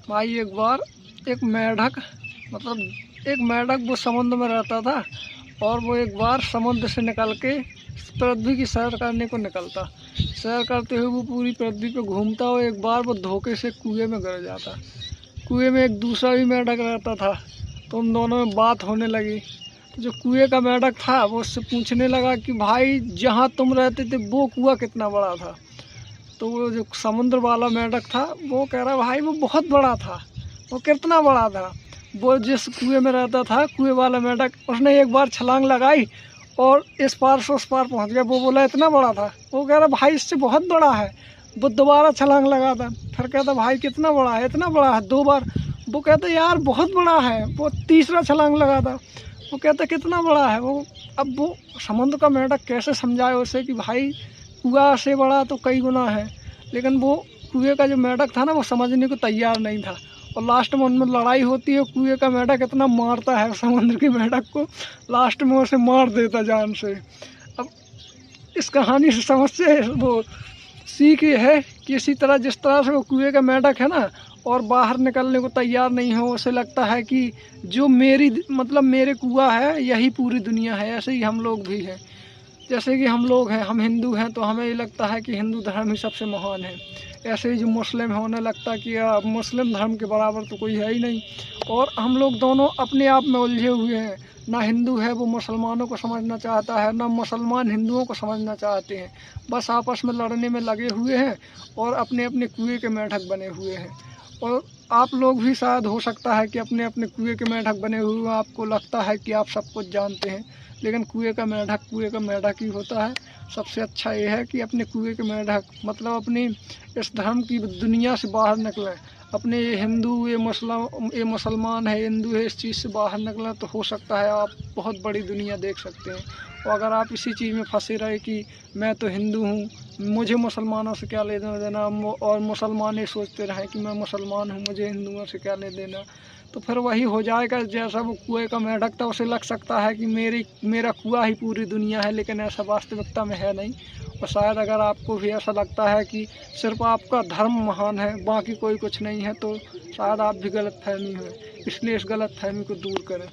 भाई एक बार एक मेंढक मतलब एक मेंढक वो समुद्र में रहता था और वो एक बार समुद्र से निकल के पृथ्वी की सैर करने को निकलता। सैर करते हुए वो पूरी पृथ्वी पे घूमता और एक बार वो धोखे से कुएं में गिर जाता। कुएं में एक दूसरा भी मेंढक रहता था तो उन दोनों में बात होने लगी। तो जो कुएं का मेंढक था वो उससे पूछने लगा कि भाई जहाँ तुम रहते थे वो कुआं कितना बड़ा था। तो वो जो समुद्र वाला मेंढक था वो कह रहा भाई वो बहुत बड़ा था। वो कितना बड़ा था? वो जिस कुएं में रहता था कुएं वाला मेंढक उसने एक बार छलांग लगाई और इस पार से उस पार पहुंच गया। वो बोला इतना बड़ा था। वो कह रहा भाई इससे बहुत बड़ा है। वो दोबारा छलांग लगाता, फिर कहता भाई कितना बड़ा है? इतना बड़ा है। 2 बार वो कहता यार बहुत बड़ा है। वो तीसरा छलांग लगाता। वो कहता कितना बड़ा है? वो अब वो समुद्र का मेंढक कैसे समझाए उसे कि भाई कुआं से बड़ा तो कई गुना है। लेकिन वो कुएं का जो मेंढक था ना वो समझने को तैयार नहीं था और लास्ट में उनमें लड़ाई होती है। कुएं का मेंढक इतना मारता है समुद्र के मेंढक को, लास्ट में उसे मार देता जान से। अब इस कहानी से समझ से वो सीख ये है कि इसी तरह जिस तरह से वो कुएं का मेंढक है ना और बाहर निकलने को तैयार नहीं हो, उसे लगता है कि जो मेरी मतलब मेरे कुआं है यही पूरी दुनिया है। ऐसे ही हम लोग भी हैं। जैसे कि हम लोग हैं, हम हिंदू हैं तो हमें ये लगता है कि हिंदू धर्म ही सबसे महान है। ऐसे ही जो मुस्लिम है उन्हें लगता है कि मुस्लिम धर्म के बराबर तो कोई है ही नहीं। और हम लोग दोनों अपने आप में उलझे हुए हैं। ना हिंदू है वो मुसलमानों को समझना चाहता है, ना मुसलमान हिंदुओं को समझना चाहते हैं। बस आपस में लड़ने में लगे हुए हैं और अपने अपने कुएं के मेंढक बने हुए हैं। और आप लोग भी शायद हो सकता है कि अपने अपने कुएं के मेंढक बने हुए हैं। आपको लगता है कि आप सब कुछ जानते हैं, लेकिन कुएं का मेंढक ही होता है। सबसे अच्छा ये है कि अपने कुएं के मेंढक मतलब अपनी इस धर्म की दुनिया से बाहर निकलें। अपने ये हिंदू ये मुसलमान है, हिंदू है, इस चीज़ से बाहर निकलें तो हो सकता है आप बहुत बड़ी दुनिया देख सकते हैं। और अगर आप इसी चीज़ में फंसे रहे कि मैं तो हिंदू हूँ, मुझे मुसलमानों से क्या लेना देना, और मुसलमान ये सोचते रहें कि मैं मुसलमान हूँ, मुझे हिंदुओं से क्या ले देना, तो फिर वही हो जाएगा जैसा वो कुएं का मेंढक था। उसे लग सकता है कि मेरा कुआं ही पूरी दुनिया है, लेकिन ऐसा वास्तविकता में है नहीं। और शायद अगर आपको भी ऐसा लगता है कि सिर्फ आपका धर्म महान है, बाकी कोई कुछ नहीं है, तो शायद आप भी गलतफहमी हो। इसलिए इस गलतफहमी को दूर करें।